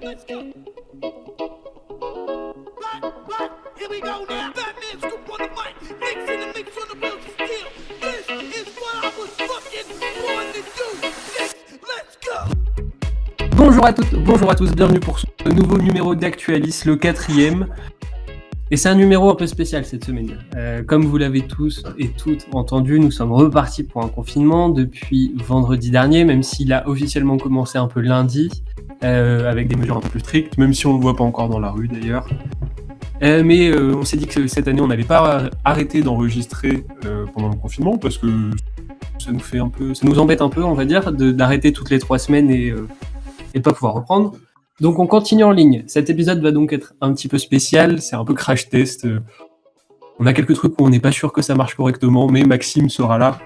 Let's go. What? Here we go now. Batman scoop on the mic. Mix in the mix on the wheels of steel. This is what I was fucking born to do. Let's go. Bonjour à toutes, bonjour à tous, bienvenue pour ce nouveau numéro d'Actualis, le 4e. Et c'est un numéro un peu spécial cette semaine. Comme vous l'avez tous et toutes entendu, nous sommes repartis pour un confinement depuis vendredi dernier, même s'il a officiellement commencé un peu lundi, avec des mesures un peu plus strictes, même si on ne le voit pas encore dans la rue d'ailleurs. Mais on s'est dit que cette année on n'allait pas arrêter d'enregistrer pendant le confinement, parce que ça nous embête un peu, on va dire, d'arrêter toutes les 3 semaines et de pas pouvoir reprendre. Donc on continue en ligne. Cet épisode va donc être un petit peu spécial, c'est un peu crash test. On a quelques trucs où on n'est pas sûr que ça marche correctement, mais Maxime sera là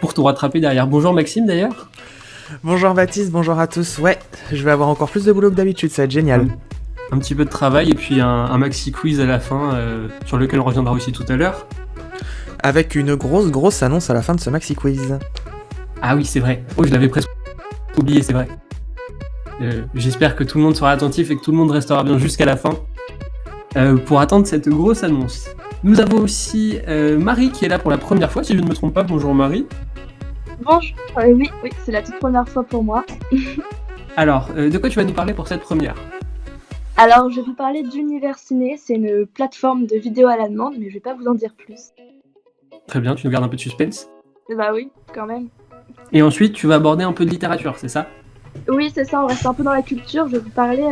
pour tout rattraper derrière. Bonjour Maxime d'ailleurs. Bonjour Baptiste, bonjour à tous. Ouais, je vais avoir encore plus de boulot que d'habitude, ça va être génial. Un petit peu de travail et puis un maxi quiz à la fin sur lequel on reviendra aussi tout à l'heure. Avec une grosse annonce à la fin de ce maxi quiz. Ah oui, c'est vrai. Oh, je l'avais presque oublié, c'est vrai. J'espère que tout le monde sera attentif et que tout le monde restera bien jusqu'à la fin pour attendre cette grosse annonce. Nous avons aussi Marie qui est là pour la première fois, si je ne me trompe pas. Bonjour Marie. Bonjour, oui, c'est la toute première fois pour moi. Alors, de quoi tu vas nous parler pour cette première ? Alors, je vais vous parler d'Univers Ciné, c'est une plateforme de vidéos à la demande, mais je vais pas vous en dire plus. Très bien, tu nous gardes un peu de suspense. Bah oui, quand même. Et ensuite, tu vas aborder un peu de littérature, c'est ça ? Oui, c'est ça, on reste un peu dans la culture. Je vais vous parler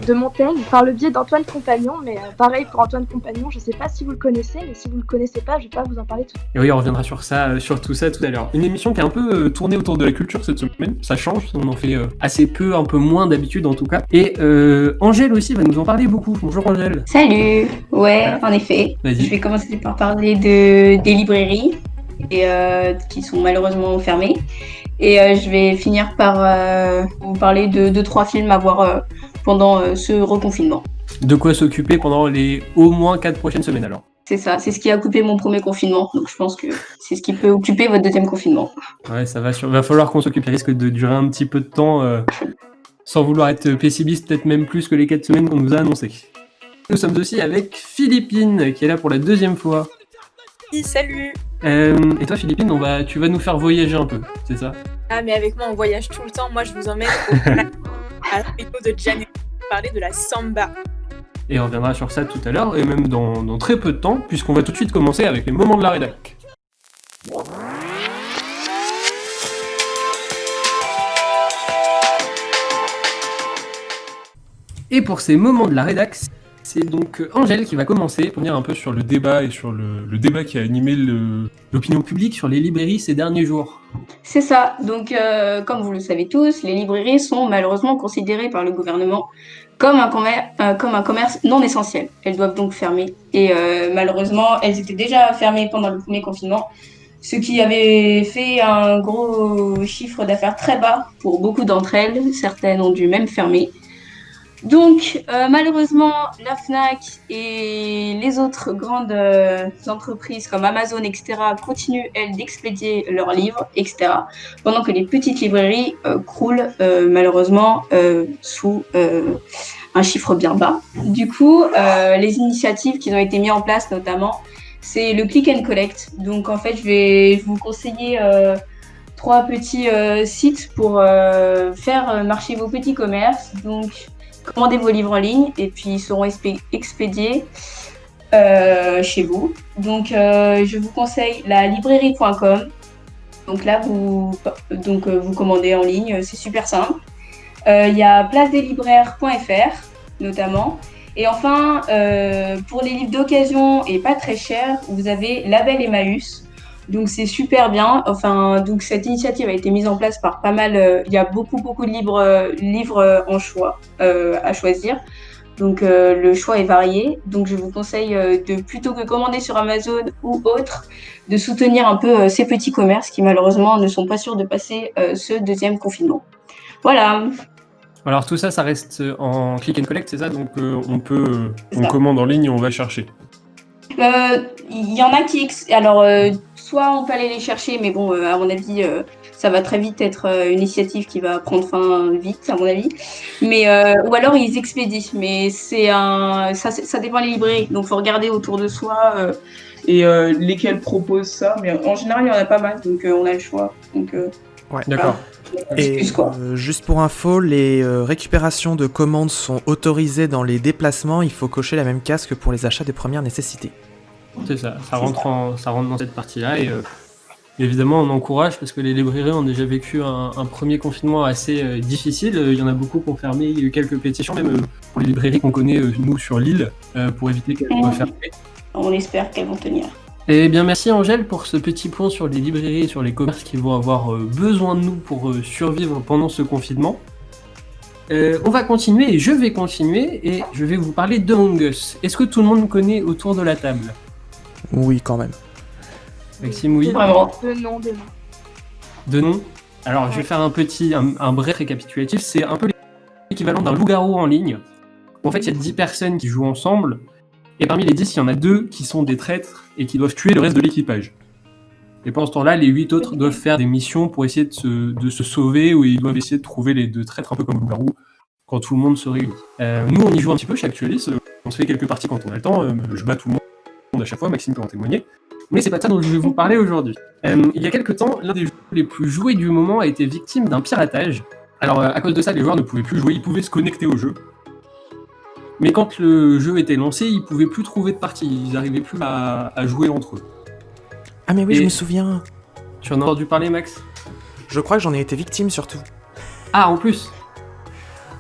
de Montaigne par le biais d'Antoine Compagnon, mais pareil pour Antoine Compagnon, je sais pas si vous le connaissez, mais si vous le connaissez pas, je vais pas vous en parler tout de suite. Et oui, on reviendra sur ça, sur tout ça tout à l'heure. Une émission qui est un peu tournée autour de la culture cette semaine, ça change, on en fait assez peu, un peu moins d'habitude en tout cas. Et Angèle aussi va nous en parler beaucoup. Bonjour Angèle. Salut, ouais, en effet. Vas-y. Je vais commencer par parler des librairies et, qui sont malheureusement fermées. Et je vais finir par vous parler de 2-3 films à voir pendant ce reconfinement. De quoi s'occuper pendant les au moins 4 prochaines semaines alors. C'est ça, c'est ce qui a occupé mon premier confinement. Donc je pense que c'est ce qui peut occuper votre deuxième confinement. Ouais, ça va falloir qu'on s'occupe. Ça risque de durer un petit peu de temps, sans vouloir être pessimiste, peut-être même plus que les 4 semaines qu'on nous a annoncées. Nous sommes aussi avec Philippine, qui est là pour la 2e fois. Oui, salut. Et toi Philippine, tu vas nous faire voyager un peu, c'est ça ? Ah, mais avec moi, on voyage tout le temps. Moi, je vous emmène à la vidéo de Janeiro pour parler de la samba. Et on reviendra sur ça tout à l'heure, et même dans très peu de temps, puisqu'on va tout de suite commencer avec les moments de la rédac. Et pour ces moments de la rédac, c'est donc Angèle qui va commencer pour venir un peu sur le débat et sur le débat qui a animé l'opinion publique sur les librairies ces derniers jours. C'est ça, donc comme vous le savez tous, les librairies sont malheureusement considérées par le gouvernement comme un commerce non essentiel. Elles doivent donc fermer. Et malheureusement, elles étaient déjà fermées pendant le premier confinement, ce qui avait fait un gros chiffre d'affaires très bas pour beaucoup d'entre elles. Certaines ont dû même fermer. Donc, malheureusement, la Fnac et les autres grandes entreprises comme Amazon, etc., continuent, elles, d'expédier leurs livres, etc., pendant que les petites librairies croulent, malheureusement, sous un chiffre bien bas. Du coup, les initiatives qui ont été mises en place, notamment, c'est le click and collect. Donc, en fait, je vais vous conseiller 3 petits sites pour faire marcher vos petits commerces. Donc, commandez vos livres en ligne et puis ils seront expédiés chez vous. Donc, je vous conseille la librairie.com. Donc là, vous commandez en ligne, c'est super simple. Il y a placedeslibraires.fr notamment. Et enfin, pour les livres d'occasion et pas très chers, vous avez Label Emmaüs. Donc c'est super bien. Enfin, donc cette initiative a été mise en place par pas mal. Il y a beaucoup de livres en choix à choisir. Donc le choix est varié. Donc je vous conseille de plutôt que commander sur Amazon ou autre, de soutenir un peu ces petits commerces qui malheureusement ne sont pas sûrs de passer ce deuxième confinement. Voilà. Alors tout ça, ça reste en click and collect, c'est ça ? Donc on commande en ligne et on va chercher. Il y en a qui... Alors, soit on peut aller les chercher, mais bon, à mon avis, ça va très vite être une initiative qui va prendre fin vite, à mon avis. Mais, ou alors ils expédient. Mais ça dépend des librairies. Donc il faut regarder autour de soi et lesquelles proposent ça. Mais en général, il y en a pas mal. Donc on a le choix. Donc, Ouais. D'accord. Et juste pour info, les récupérations de commandes sont autorisées dans les déplacements. Il faut cocher la même case que pour les achats de première nécessité. C'est ça, ça rentre dans cette partie-là et évidemment on encourage parce que les librairies ont déjà vécu un premier confinement assez difficile. Il y en a beaucoup qui ont fermé, il y a eu quelques pétitions même pour les librairies qu'on connaît nous sur l'île pour éviter qu'elles soient fermées. On espère qu'elles vont tenir. Eh bien merci Angèle pour ce petit point sur les librairies et sur les commerces qui vont avoir besoin de nous pour survivre pendant ce confinement. On va continuer et je vais continuer et je vais vous parler d'Among Us. Est-ce que tout le monde connaît autour de la table? Oui, quand même. Maxime, oui. Vraiment. De nom. De nom. Alors, je vais faire un bref récapitulatif. C'est un peu l'équivalent d'un loup-garou en ligne. En fait, il y a 10 personnes qui jouent ensemble. Et parmi les 10, il y en a 2 qui sont des traîtres et qui doivent tuer le reste de l'équipage. Et pendant ce temps-là, les 8 autres doivent faire des missions pour essayer de se sauver ou ils doivent essayer de trouver les 2 traîtres, un peu comme loup-garou, quand tout le monde se réunit. Nous, on y joue un petit peu chez Actualis. On se fait quelques parties quand on a le temps. Je bats tout le monde à chaque fois, Maxime peut en témoigner. Mais c'est pas de ça dont je vais vous parler aujourd'hui. Il y a quelques temps, l'un des jeux les plus joués du moment a été victime d'un piratage. Alors à cause de ça, les joueurs ne pouvaient plus jouer, ils pouvaient se connecter au jeu. Mais quand le jeu était lancé, ils pouvaient plus trouver de partie, ils n'arrivaient plus à jouer entre eux. Ah mais oui, Et- je me souviens. Tu en as entendu parler, Max? Je crois que j'en ai été victime surtout. Ah, en plus.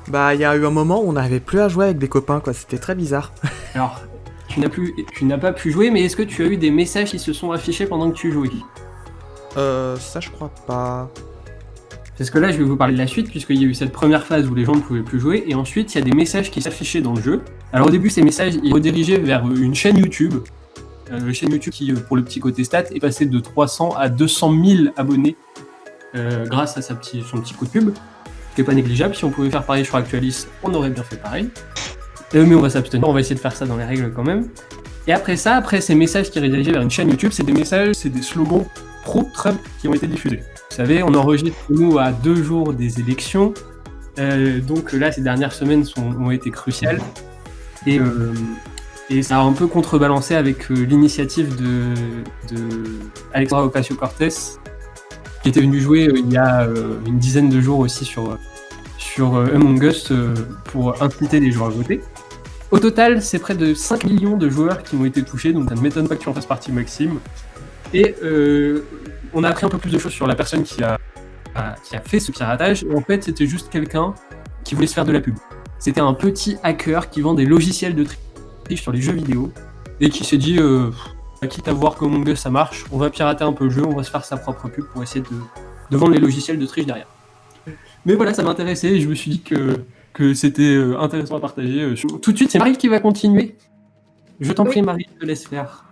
Bah, il y a eu un moment où on n'arrivait plus à jouer avec des copains, quoi. C'était très bizarre. Alors, tu n'as pas pu jouer, mais est-ce que tu as eu des messages qui se sont affichés pendant que tu jouais? Ça je crois pas. Parce que là, je vais vous parler de la suite, puisqu'il y a eu cette première phase où les gens ne pouvaient plus jouer, et ensuite, il y a des messages qui s'affichaient dans le jeu. Alors au début, ces messages, ils redirigeaient vers une chaîne YouTube. Une chaîne YouTube qui, pour le petit côté stats, est passée de 300 à 200 000 abonnés grâce à son petit coup de pub, qui n'est pas négligeable. Si on pouvait faire pareil sur Actualis, on aurait bien fait pareil. Mais on va s'abstenir, on va essayer de faire ça dans les règles quand même. Et après ça, après ces messages qui redirigeaient vers une chaîne YouTube, c'est des slogans pro-Trump qui ont été diffusés. Vous savez, on enregistre nous à 2 jours des élections, donc là, ces dernières semaines ont été cruciales. Et ça a un peu contrebalancé avec l'initiative de Alexandra Ocasio-Cortez, qui était venue jouer il y a une dizaine de jours aussi sur Among Us pour inciter les joueurs à voter. Au total, c'est près de 5 millions de joueurs qui ont été touchés, donc ça ne m'étonne pas que tu en fasses partie, Maxime. Et on a appris un peu plus de choses sur la personne qui a fait ce piratage. En fait, c'était juste quelqu'un qui voulait se faire de la pub. C'était un petit hacker qui vend des logiciels de triche sur les jeux vidéo et qui s'est dit quitte à voir comment Among Us ça marche, on va pirater un peu le jeu, on va se faire sa propre pub pour essayer de vendre les logiciels de triche derrière. Mais voilà, ça m'intéressait et je me suis dit que c'était intéressant à partager. Tout de suite, c'est Marie qui va continuer. Je t'en prie, Marie, je te laisse faire.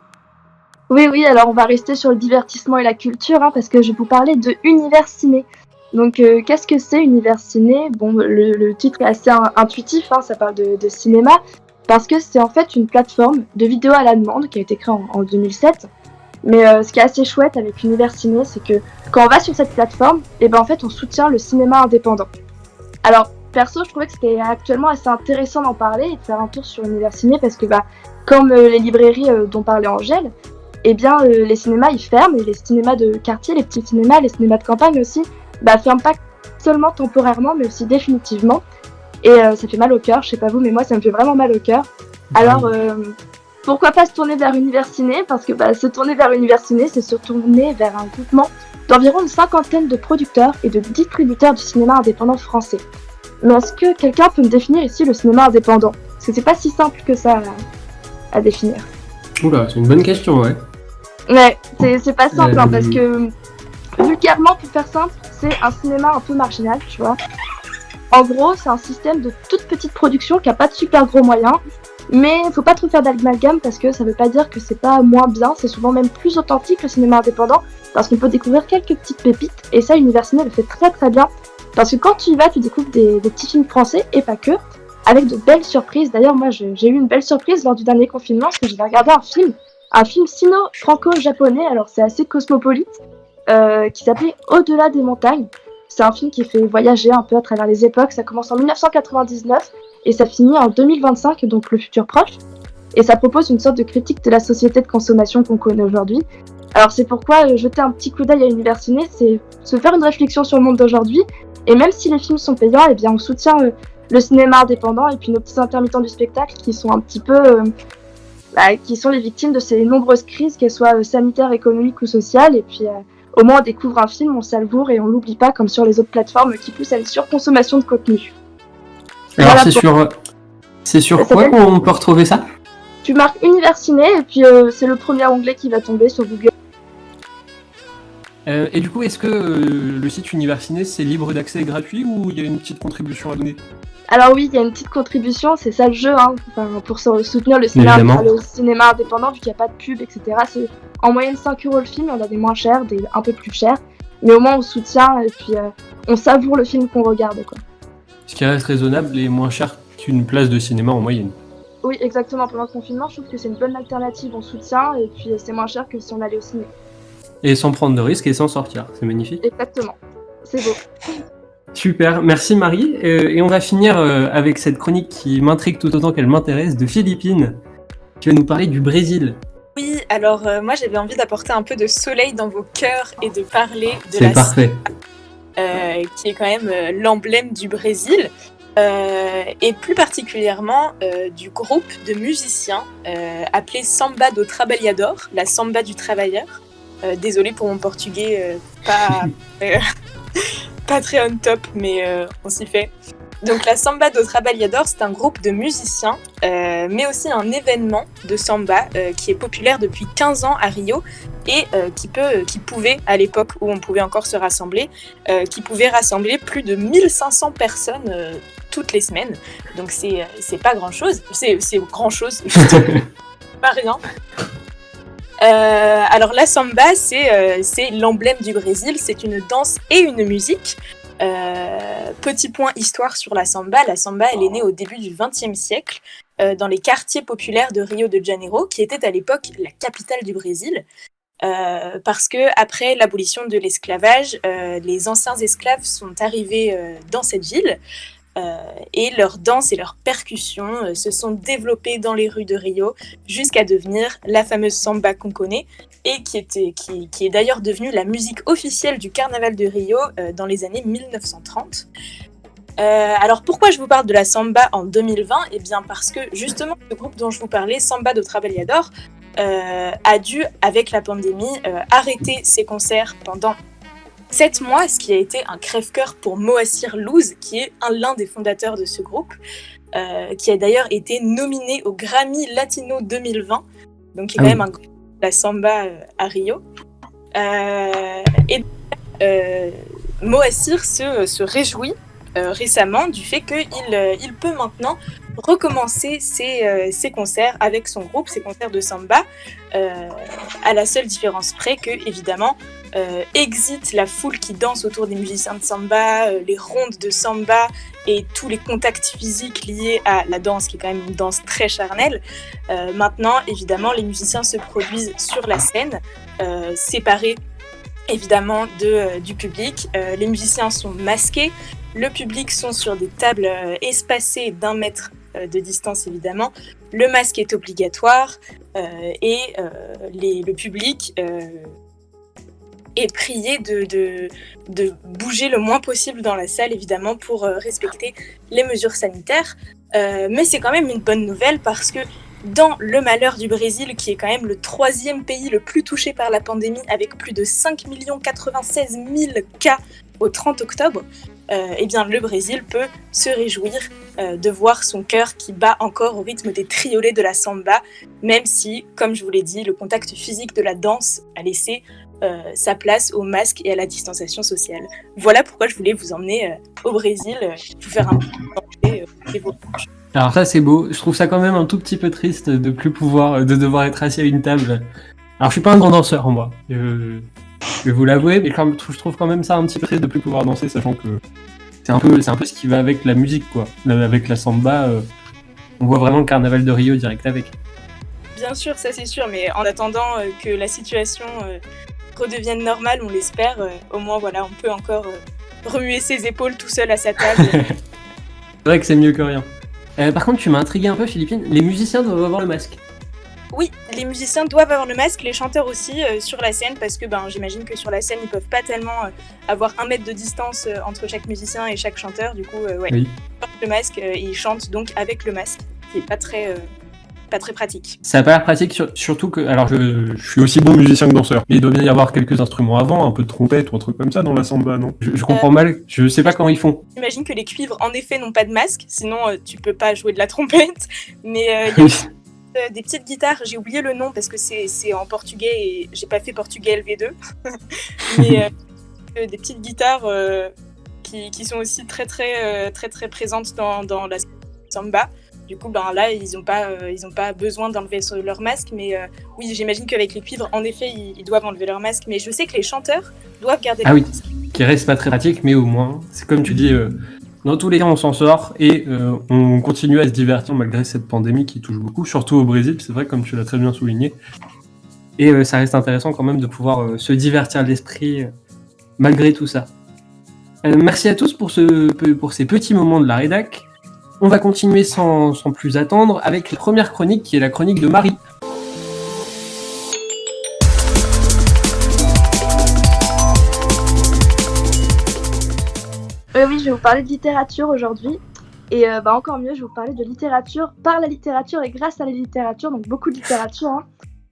Oui, alors on va rester sur le divertissement et la culture, parce que je vais vous parler de Univers Ciné. Donc, qu'est-ce que c'est Univers Ciné? Bon, le titre est assez intuitif, ça parle de cinéma, parce que c'est en fait une plateforme de vidéos à la demande qui a été créée en 2007. Mais ce qui est assez chouette avec Univers Ciné, c'est que quand on va sur cette plateforme, en fait, on soutient le cinéma indépendant. Alors, perso, je trouvais que c'était actuellement assez intéressant d'en parler et de faire un tour sur Univers Ciné, parce que comme les librairies dont parlait Angèle, les cinémas ils ferment, et les cinémas de quartier, les petits cinémas, les cinémas de campagne aussi, ferment pas seulement temporairement, mais aussi définitivement. Et ça fait mal au cœur, je sais pas vous, mais moi ça me fait vraiment mal au cœur. Alors, pourquoi pas se tourner vers Univers Ciné? Parce que se tourner vers Univers Ciné, c'est se tourner vers un groupement d'environ une 50aine de producteurs et de distributeurs du cinéma indépendant français. Mais est-ce que quelqu'un peut me définir ici le cinéma indépendant? Parce que c'est pas si simple que ça à définir. Oula, c'est une bonne question, ouais. Ouais, c'est pas simple, parce que vulgairement, pour faire simple, c'est un cinéma un peu marginal, tu vois. En gros, c'est un système de toute petite production qui a pas de super gros moyens, mais faut pas trop faire d'amalgame parce que ça veut pas dire que c'est pas moins bien, c'est souvent même plus authentique le cinéma indépendant, parce qu'on peut découvrir quelques petites pépites, et ça, Univers Ciné le fait très très bien, parce que quand tu y vas, tu découvres des petits films français, et pas que, avec de belles surprises. D'ailleurs, moi, j'ai eu une belle surprise lors du dernier confinement, parce que j'ai regardé un film sino-franco-japonais, alors c'est assez cosmopolite, qui s'appelait Au-delà des montagnes. C'est un film qui fait voyager un peu à travers les époques. Ça commence en 1999 et ça finit en 2025, donc le futur proche. Et ça propose une sorte de critique de la société de consommation qu'on connaît aujourd'hui. Alors c'est pourquoi jeter un petit coup d'œil à Univers Ciné, c'est se faire une réflexion sur le monde d'aujourd'hui. Et même si les films sont payants, eh bien on soutient le cinéma indépendant et puis nos petits intermittents du spectacle qui sont un petit peu... qui sont les victimes de ces nombreuses crises, qu'elles soient sanitaires, économiques ou sociales. Et puis au moins on découvre un film, on le savoure et on l'oublie pas comme sur les autres plateformes qui poussent à une surconsommation de contenu. Alors Voilà c'est sur Ça quoi s'appelle- qu'on peut retrouver ça? Tu marques Univers Ciné et puis c'est le premier onglet qui va tomber sur Google. Et du coup, est-ce que le site Univers Ciné, c'est libre d'accès et gratuit ou il y a une petite contribution à donner? Alors oui, il y a une petite contribution, c'est ça le jeu, hein, pour soutenir le cinéma, Évidemment. le cinéma indépendant, vu qu'il n'y a pas de pub, etc. C'est en moyenne 5 € le film, il y en a des moins chers, des un peu plus chers, mais au moins on soutient et puis on savoure le film qu'on regarde, quoi. Ce qui reste raisonnable et moins cher qu'une place de cinéma en moyenne. Oui, exactement, pendant le confinement, je trouve que c'est une bonne alternative, on soutient et puis c'est moins cher que si on allait au ciné. Et sans prendre de risques et sans sortir, c'est magnifique. Exactement, c'est beau. Super, merci Marie. Et on va finir avec cette chronique qui m'intrigue tout autant qu'elle m'intéresse, de Philippine, qui va nous parler du Brésil. Oui, alors moi j'avais envie d'apporter un peu de soleil dans vos cœurs et de parler de C'est parfait. qui est quand même l'emblème du Brésil. Et plus particulièrement du groupe de musiciens appelé Samba do Trabalhador, la samba du travailleur. Désolée pour mon portugais, pas très on top, mais on s'y fait. Donc la Samba do Trabalhador, c'est un groupe de musiciens, mais aussi un événement de samba qui est populaire depuis 15 ans à Rio et qui pouvait, à l'époque où on pouvait encore se rassembler, qui pouvait rassembler plus de 1500 personnes toutes les semaines. Donc c'est pas grand-chose, c'est grand-chose, pas rien. Alors la samba, c'est l'emblème du Brésil, c'est une danse et une musique. Petit point histoire sur la samba elle est née au début du XXe siècle dans les quartiers populaires de Rio de Janeiro, qui était à l'époque la capitale du Brésil, parce que après l'abolition de l'esclavage, les anciens esclaves sont arrivés dans cette ville. Et leurs danses et leurs percussions se sont développées dans les rues de Rio jusqu'à devenir la fameuse samba qu'on connaît et qui est d'ailleurs devenue la musique officielle du carnaval de Rio dans les années 1930. Alors pourquoi je vous parle de la samba en 2020 ? Eh bien parce que justement le groupe dont je vous parlais, Samba do Trabalhador, a dû, avec la pandémie, arrêter ses concerts pendant 7 mois, ce qui a été un crève-cœur pour Moacir Luz, qui est l'un des fondateurs de ce groupe, qui a d'ailleurs été nominé au Grammy Latino 2020, donc qui est quand même un groupe de la samba à Rio. Moacir se réjouit récemment du fait qu'il peut maintenant recommencer ses concerts avec son groupe, ses concerts de samba, à la seule différence près que, évidemment, exit la foule qui danse autour des musiciens de samba, les rondes de samba et tous les contacts physiques liés à la danse, qui est quand même une danse très charnelle. Maintenant, évidemment, les musiciens se produisent sur la scène, séparés évidemment du public. Les musiciens sont masqués, le public sont sur des tables espacées d'1 mètre de distance évidemment. Le masque est obligatoire et le public est prié de bouger le moins possible dans la salle, évidemment, pour respecter les mesures sanitaires. Mais c'est quand même une bonne nouvelle parce que dans le malheur du Brésil, qui est quand même le 3e pays le plus touché par la pandémie, avec plus de 5 96 000 cas au 30 octobre, eh bien, le Brésil peut se réjouir de voir son cœur qui bat encore au rythme des triolets de la samba, même si, comme je vous l'ai dit, le contact physique de la danse a laissé sa place au masque et à la distanciation sociale. Voilà pourquoi je voulais vous emmener au Brésil, vous faire un petit Alors ça c'est beau, je trouve ça quand même un tout petit peu triste de devoir être assis à une table. Alors je suis pas un grand danseur moi, je vais vous l'avouer, mais je trouve quand même ça un petit peu triste de plus pouvoir danser, sachant que c'est un peu ce qui va avec la musique quoi. Avec la samba, on voit vraiment le carnaval de Rio direct avec. Bien sûr, ça c'est sûr, mais en attendant que la situation redevienne normale, on l'espère. Au moins, voilà, on peut encore remuer ses épaules tout seul à sa table. C'est vrai que c'est mieux que rien. Par contre, tu m'as intrigué un peu, Philippine. Les musiciens doivent avoir le masque. Oui, les musiciens doivent avoir le masque, les chanteurs aussi sur la scène, parce que j'imagine que sur la scène, ils peuvent pas tellement avoir 1 mètre de distance entre chaque musicien et chaque chanteur. Du coup, ouais, Oui. ils portent le masque et ils chantent donc avec le masque, qui est pas très pratique. Ça a pas l'air pratique, surtout que... Alors, je suis aussi bon musicien que danseur. Mais il doit bien y avoir quelques instruments avant, un peu de trompette ou un truc comme ça dans la samba, non? Je comprends mal, je sais pas comment ils font. J'imagine que les cuivres, en effet, n'ont pas de masque, sinon tu peux pas jouer de la trompette. Mais il y a des petites guitares, j'ai oublié le nom parce que c'est en portugais et j'ai pas fait portugais LV2. Mais des petites guitares qui sont aussi très présentes dans la samba. Du coup, là, ils ont pas besoin d'enlever leur masque, mais oui, j'imagine qu'avec les cuivres, en effet, ils doivent enlever leur masque. Mais je sais que les chanteurs doivent garder leur masque. Qui reste pas très pratique, mais au moins, c'est comme tu dis, dans tous les cas, on s'en sort et on continue à se divertir malgré cette pandémie qui touche beaucoup, surtout au Brésil, c'est vrai, comme tu l'as très bien souligné. Et ça reste intéressant quand même de pouvoir se divertir l'esprit malgré tout ça. Merci à tous pour ces petits moments de la rédac. On va continuer sans plus attendre avec la première chronique qui est la chronique de Marie. Oui, je vais vous parler de littérature aujourd'hui. Et encore mieux, je vais vous parler de littérature par la littérature et grâce à la littérature, donc beaucoup de littérature.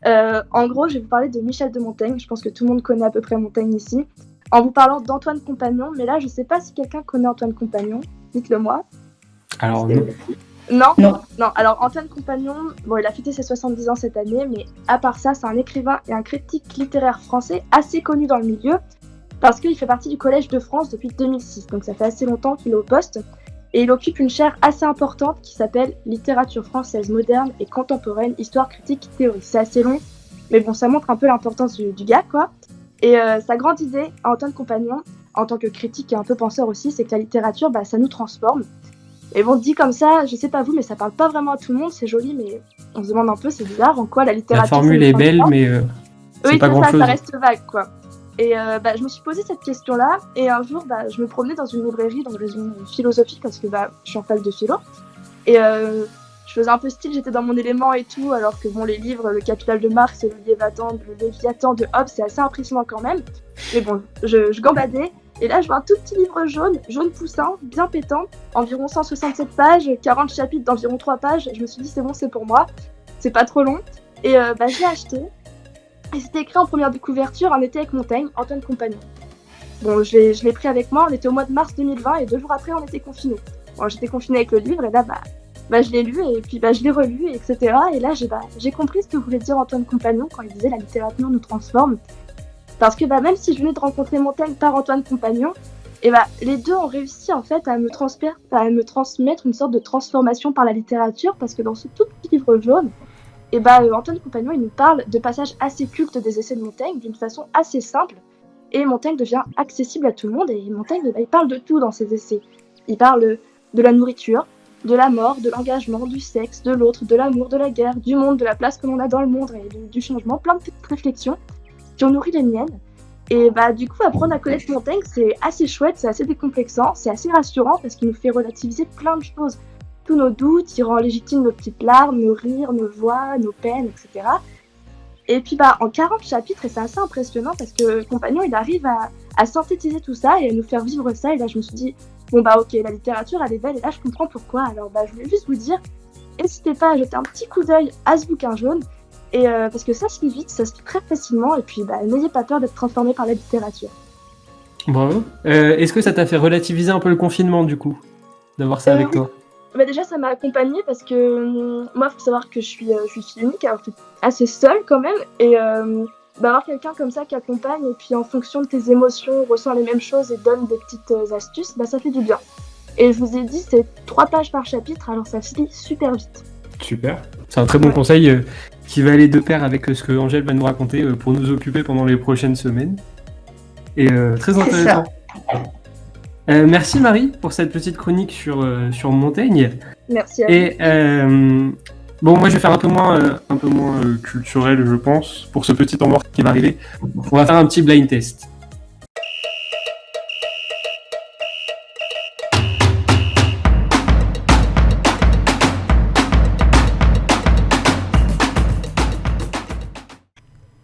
En gros, je vais vous parler de Michel de Montaigne. Je pense que tout le monde connaît à peu près Montaigne ici. En vous parlant d'Antoine Compagnon, mais là, je sais pas si quelqu'un connaît Antoine Compagnon. Dites-le moi. Alors, Non. Alors, Antoine Compagnon, il a fêté ses 70 ans cette année, mais à part ça, c'est un écrivain et un critique littéraire français assez connu dans le milieu, parce qu'il fait partie du Collège de France depuis 2006, donc ça fait assez longtemps qu'il est au poste, et il occupe une chaire assez importante qui s'appelle Littérature française moderne et contemporaine, histoire critique, théorie. C'est assez long, mais bon, ça montre un peu l'importance du gars, quoi. Et sa grande idée, Antoine Compagnon, en tant que critique et un peu penseur aussi, c'est que la littérature, ça nous transforme. Et bon, dit comme ça, je sais pas vous, mais ça parle pas vraiment à tout le monde, c'est joli, mais on se demande un peu, c'est bizarre, en quoi la littérature... La formule est belle, mais c'est pas grand-chose. Ça reste vague, quoi. Et je me suis posé cette question-là, et un jour, je me promenais dans une librairie, dans une raison philosophique, parce que je suis en fac de philo, et je faisais un peu style, j'étais dans mon élément et tout, alors que les livres, le Capital de Marx et le Léviathan de Hobbes, c'est assez impressionnant quand même. Mais bon, je gambadais, et là je vois un tout petit livre jaune poussant, bien pétant, environ 167 pages, 40 chapitres d'environ 3 pages, je me suis dit c'est bon, c'est pour moi, c'est pas trop long, et je l'ai acheté, et c'était écrit en première de couverture, Un été avec Montaigne, Antoine Compagnon. Bon, je l'ai pris avec moi, on était au mois de mars 2020, et 2 jours après on était confinés. Bon, j'étais confinée avec le livre, et là je l'ai lu, et puis je l'ai relu, etc. Et là j'ai compris ce que voulait dire Antoine Compagnon quand il disait la littérature nous transforme. Parce que même si je venais de rencontrer Montaigne par Antoine Compagnon, les deux ont réussi en fait à me transmettre une sorte de transformation par la littérature, parce que dans ce tout petit livre jaune, Antoine Compagnon il nous parle de passages assez cultes des essais de Montaigne d'une façon assez simple, et Montaigne devient accessible à tout le monde, et Montaigne il parle de tout dans ses essais. Il parle de la nourriture, de la mort, de l'engagement, du sexe, de l'autre, de l'amour, de la guerre, du monde, de la place que l'on a dans le monde et du changement, plein de petites réflexions qui ont nourri les miennes. Et du coup, apprendre à connaître Montaigne, c'est assez chouette, c'est assez décomplexant, c'est assez rassurant parce qu'il nous fait relativiser plein de choses. Tous nos doutes, il rend légitime nos petites larmes, nos rires, nos joies, nos peines, etc. Et puis en 40 chapitres, et c'est assez impressionnant parce que Compagnon, il arrive à synthétiser tout ça et à nous faire vivre ça. Et là, je me suis dit, ok, la littérature, elle est belle, et là, je comprends pourquoi. Alors, je voulais juste vous dire, n'hésitez pas à jeter un petit coup d'œil à ce bouquin jaune, et parce que ça se lit vite, ça se lit très facilement, et puis n'ayez pas peur d'être transformé par la littérature. Bravo. Est-ce que ça t'a fait relativiser un peu le confinement, du coup, d'avoir ça avec toi? Déjà, ça m'a accompagnée parce que moi, il faut savoir que je suis fille unique, alors je suis assez seule quand même, et avoir quelqu'un comme ça qui accompagne, et puis en fonction de tes émotions, ressent les mêmes choses et donne des petites astuces, ça fait du bien. Et je vous ai dit, c'est 3 pages par chapitre, alors ça se lit super vite. Super. C'est un très bon conseil qui va aller de pair avec ce que Angèle va nous raconter pour nous occuper pendant les prochaines semaines. Et très intéressant. Merci Marie pour cette petite chronique sur Montaigne. Merci à vous. Et Bon, moi je vais faire un peu moins culturel, je pense, pour ce petit temps mort qui va arriver. On va faire un petit blind test.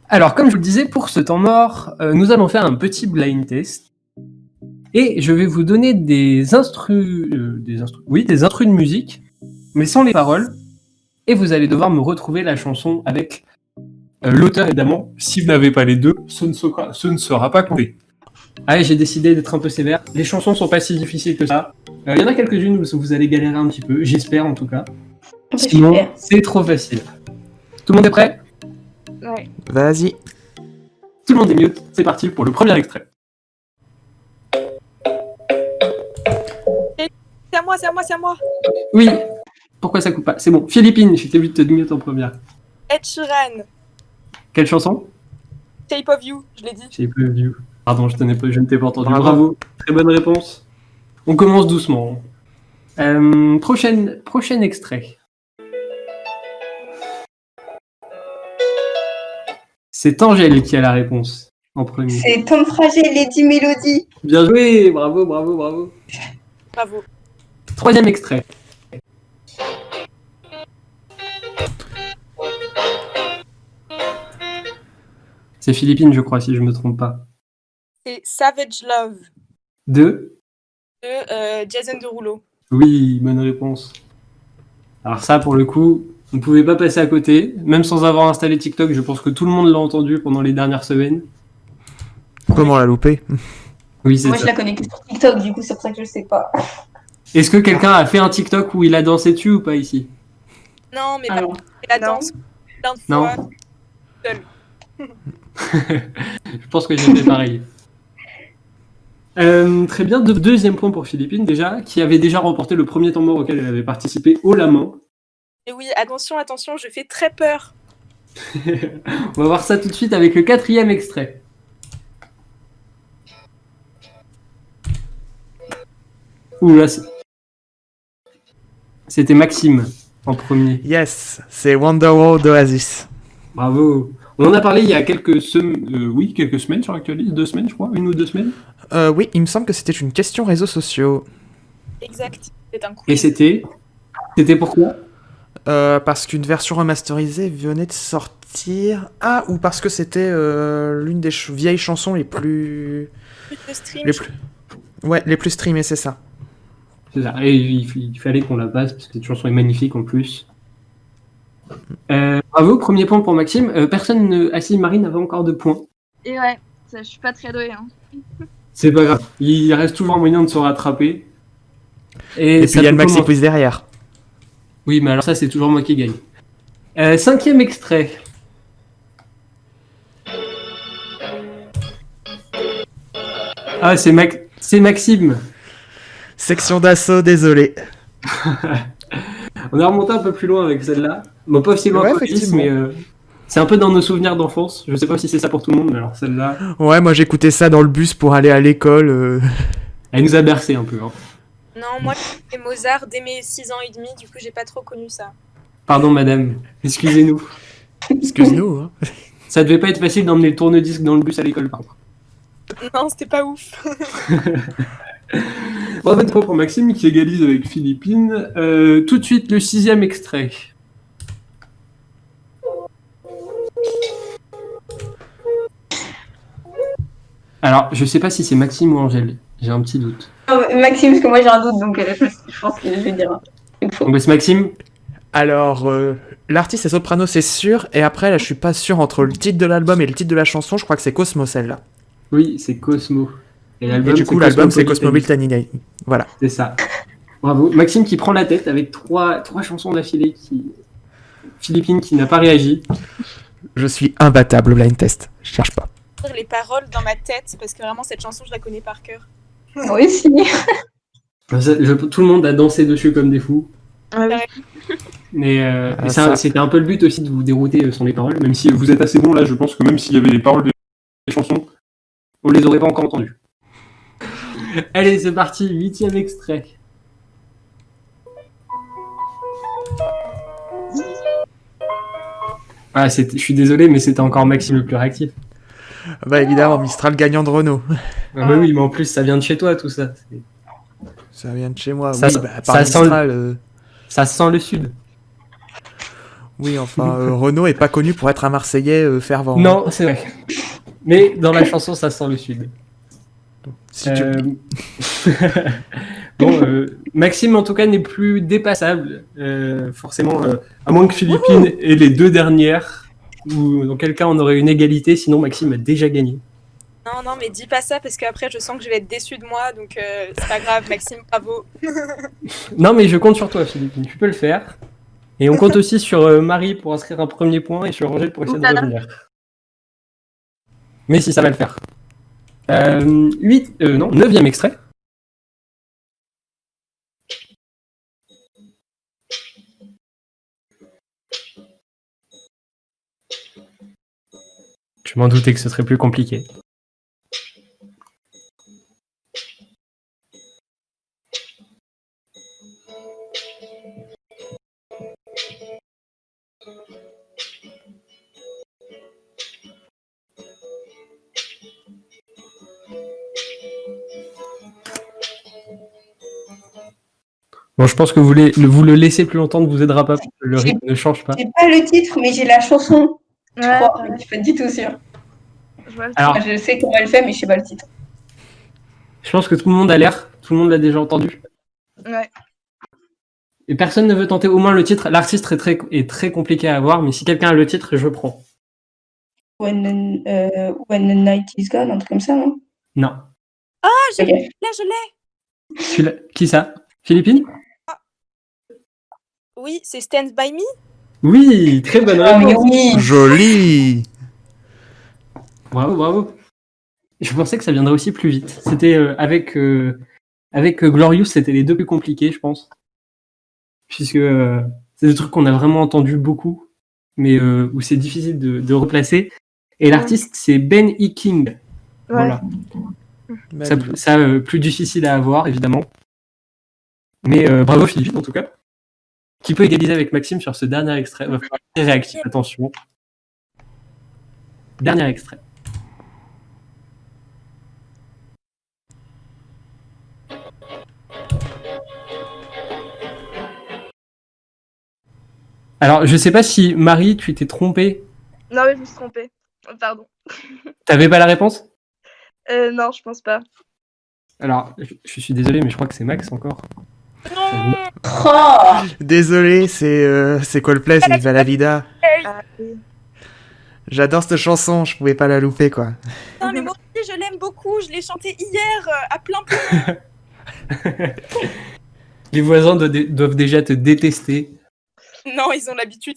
Alors, comme je vous le disais, pour ce temps mort, nous allons faire un petit blind test. Et je vais vous donner des instrus de musique, mais sans les paroles. Et vous allez devoir me retrouver la chanson avec l'auteur, évidemment. Si vous n'avez pas les deux, ce ne sera pas compté. Allez, j'ai décidé d'être un peu sévère. Les chansons sont pas si difficiles que ça. Il y en a quelques-unes où vous allez galérer un petit peu, j'espère en tout cas. Sinon, Super. c'est trop facile. Tout le monde est prêt ? Ouais. Vas-y. Tout le monde est mute. C'est parti pour le premier extrait. C'est à moi, c'est à moi, c'est à moi. Oui. Pourquoi ça coupe pas ? C'est bon. Philippines, j'étais obligé de te mute en première. Ed Sheeran, Quelle chanson ? Shape of You, je l'ai dit. J'ai pas vu. Pardon, je ne t'ai pas entendu. Bravo. Bravo. Très bonne réponse. On commence doucement. Prochain extrait. C'est Angèle qui a la réponse en premier. C'est Tom Frager, Lady Melody. Bien joué, bravo. Bravo. Troisième extrait. C'est Philippines, je crois, si je me trompe pas. C'est Savage Love Deux. de Jason Derulo. Oui, bonne réponse. Alors ça, pour le coup, on ne pouvait pas passer à côté. Même sans avoir installé TikTok, je pense que tout le monde l'a entendu pendant les dernières semaines. Comment l'a loupé? Oui, c'est Moi, je ça. la connais que sur TikTok, du coup, c'est pour ça que je sais pas. Est-ce que quelqu'un a fait un TikTok où il a dansé dessus ou pas ici? Non, mais Alors, la non. danse, plein de Non. fois. Je pense que j'ai fait pareil. Très bien, deuxième point pour Philippines déjà, qui avait déjà remporté le premier temps mort auquel elle avait participé haut la main. Et oui, attention, je fais très peur. On va voir ça tout de suite avec le quatrième extrait. Ouh là, c'était Maxime en premier. Yes, c'est Wonderworld d'Oasis. Bravo. On en a parlé il y a quelques semaines sur Actualise, 2 semaines je crois, 1 ou 2 semaines. Oui, il me semble que c'était une question réseaux sociaux. Exact, c'est un coup. Et c'était pourquoi? Parce qu'une version remasterisée venait de sortir. Ah, ou parce que c'était l'une des vieilles chansons les plus... Plus de stream. Ouais, les plus streamées, c'est ça. C'est ça. Et il fallait qu'on la passe parce que cette chanson est magnifique en plus. Bravo, premier point pour Maxime. Personne ne... Ah si, Marine avait encore 2 points. Et ouais, ça, je suis pas très douée. Hein. C'est pas grave. Il reste toujours un moyen de se rattraper. Et puis il y a le maxi quiz derrière. Oui, mais alors ça, c'est toujours moi qui gagne. 5e extrait. Ah, c'est Maxime. Section d'assaut, désolé. On a remonté un peu plus loin avec celle-là. Bon, pas aussi loin Ouais, que Alice, effectivement. mais c'est un peu dans nos souvenirs d'enfance. Je sais pas si c'est ça pour tout le monde, mais alors celle-là, Ouais, moi j'écoutais ça dans le bus pour aller à l'école. elle nous a bercé un peu. Hein. Non, moi, j'ai fait Mozart dès mes 6 ans et demi, du coup, j'ai pas trop connu ça. Pardon, madame. Excusez-nous. Excuse-nous. Hein. Ça devait pas être facile d'emmener le tourne-disque dans le bus à l'école, par contre. Non, c'était pas ouf. Bravo de point pour Maxime qui égalise avec Philippines. Tout de suite, le 6e extrait. Alors, je sais pas si c'est Maxime ou Angèle. J'ai un petit doute. Maxime, parce que moi j'ai un doute, donc je pense que je vais dire une fois. Donc, c'est Maxime. Alors, l'artiste est Soprano, c'est sûr. Et après, là, je suis pas sûr entre le titre de l'album et le titre de la chanson. Je crois que c'est Cosmo, celle-là. Oui, c'est Cosmo. Et du coup, l'album, c'est Cosmopolitan. Voilà. C'est ça. Bravo. Maxime qui prend la tête avec trois chansons d'affilée. Philippine qui n'a pas réagi. Je suis imbattable au blind test. Je cherche pas. Les paroles dans ma tête, parce que vraiment, cette chanson, je la connais par cœur. Moi aussi. Tout le monde a dansé dessus comme des fous. Ah oui. Mais ça. c'était un peu le but aussi de vous dérouter sans les paroles. Même si vous êtes assez bon là, je pense que même s'il y avait les paroles des chansons, on les aurait pas encore entendues. Allez, c'est parti, 8e extrait. Je suis désolé, mais c'était encore Maxime le plus réactif. Bah évidemment, Mistral gagnant de Renault. Ah bah oui, mais en plus, ça vient de chez toi, tout ça. Ça vient de chez moi. Ça oui, sent- bah, ça par sent Mistral, Ça sent le sud. oui, enfin, Renault est pas connu pour être un Marseillais fervent. Non, c'est vrai. Mais dans la chanson, ça sent le sud. Si tu- Bon, Maxime, en tout cas, n'est plus dépassable. Forcément, à moins que Philippine ait les deux dernières, ou dans quel cas on aurait une égalité, sinon Maxime a déjà gagné. Non, mais dis pas ça parce qu'après je sens que je vais être déçue de moi, donc c'est pas grave, Maxime, bravo. Non, mais je compte sur toi, Philippine, tu peux le faire. Et on compte aussi sur Marie pour inscrire un premier point et sur Angèle pour essayer de revenir. Mais si, ça va le faire. 9e extrait. Je m'en doutais que ce serait plus compliqué. Bon, je pense que vous le laissez plus longtemps ne vous aidera pas, parce que le rythme ne change pas. J'ai pas le titre, mais j'ai la chanson. Je Ouais, crois, mais je suis pas du tout sûre. je vois le Alors, Je sais comment elle fait, mais je sais pas le titre. je pense que tout le monde a l'air, tout le monde l'a déjà entendu. Ouais. Et personne ne veut tenter au moins le titre. L'artiste est très compliqué à avoir, mais si quelqu'un a le titre, je prends. When the night is gone, un truc comme ça, non? Non. Ah, Ok. je l'ai. Qui ça? Philippine? Oui, c'est Stand By Me. Oui, très bonne Ah, mais réponse. oui. Joli. Bravo. Je pensais que ça viendrait aussi plus vite. C'était avec Glorious, c'était les deux plus compliqués, je pense. Puisque c'est des trucs qu'on a vraiment entendu beaucoup, mais où c'est difficile de replacer. Et l'artiste, c'est Ben E. King. Voilà. Ça, plus difficile à avoir, évidemment. Mais bravo Philippe, en tout cas. Qui peut égaliser avec Maxime sur ce dernier extrait. Va falloir être très réactif, attention. Dernier extrait. Alors, je sais pas si Marie, tu t'es trompée. Non, mais je me suis trompée. Pardon. T'avais pas la réponse? Non, je pense pas. Alors, je suis désolé, mais je crois que c'est Max encore. Oh, Désolé, c'est Coldplay, c'est Viva la Vida. Ah, oui. J'adore cette chanson, je pouvais pas la louper quoi. Non, mais moi aussi, je l'aime beaucoup. Je l'ai chanté hier à plein poumon. Les voisins doivent déjà te détester. Non, ils ont l'habitude.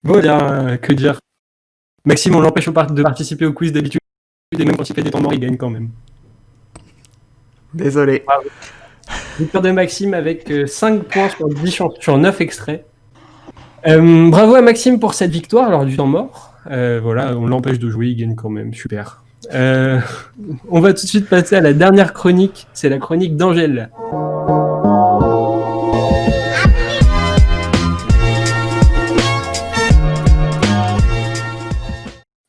Bon, bien, que dire. Maxime, on l'empêche de participer au quiz d'habitude, et même quand il fait des temps morts, il gagne quand même. Désolé. Victoire de Maxime avec 5 points sur 9 extraits. Bravo à Maxime pour cette victoire lors du temps mort. Voilà, on l'empêche de jouer, il gagne quand même. Super. On va tout de suite passer à la dernière chronique. C'est la chronique d'Angèle.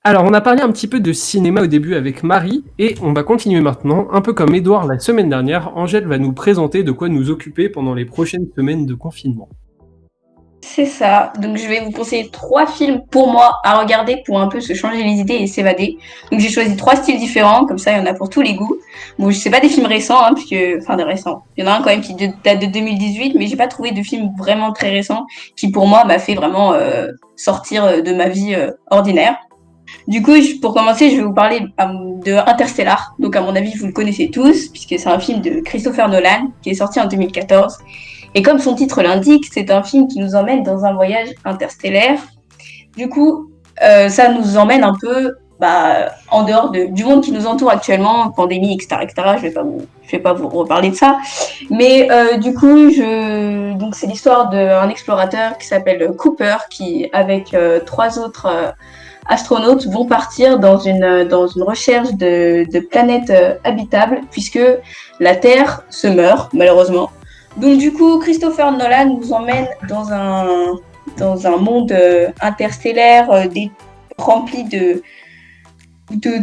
Alors, on a parlé un petit peu de cinéma au début avec Marie, et on va continuer maintenant. Un peu comme Édouard la semaine dernière, Angèle va nous présenter de quoi nous occuper pendant les prochaines semaines de confinement. c'est ça. Donc, je vais vous conseiller 3 films pour moi à regarder pour un peu se changer les idées et s'évader. Donc, j'ai choisi 3 styles différents, comme ça, il y en a pour tous les goûts. Bon, je sais pas des films récents, enfin, des récents. Il y en a un quand même qui date de 2018, mais j'ai pas trouvé de film vraiment très récent qui, pour moi, m'a fait vraiment sortir de ma vie ordinaire. Du coup, pour commencer, je vais vous parler de Interstellar. Donc, à mon avis, vous le connaissez tous, puisque c'est un film de Christopher Nolan qui est sorti en 2014. Et comme son titre l'indique, c'est un film qui nous emmène dans un voyage interstellaire. Du coup, ça nous emmène un peu en dehors du monde qui nous entoure actuellement, pandémie, etc., etc. Je vais pas vous reparler de ça. Mais du coup, donc c'est l'histoire d'un explorateur qui s'appelle Cooper, qui, avec 3 autres astronautes, vont partir dans une recherche de planètes habitables, puisque la Terre se meurt, malheureusement. Donc du coup, Christopher Nolan nous emmène dans dans un monde interstellaire rempli de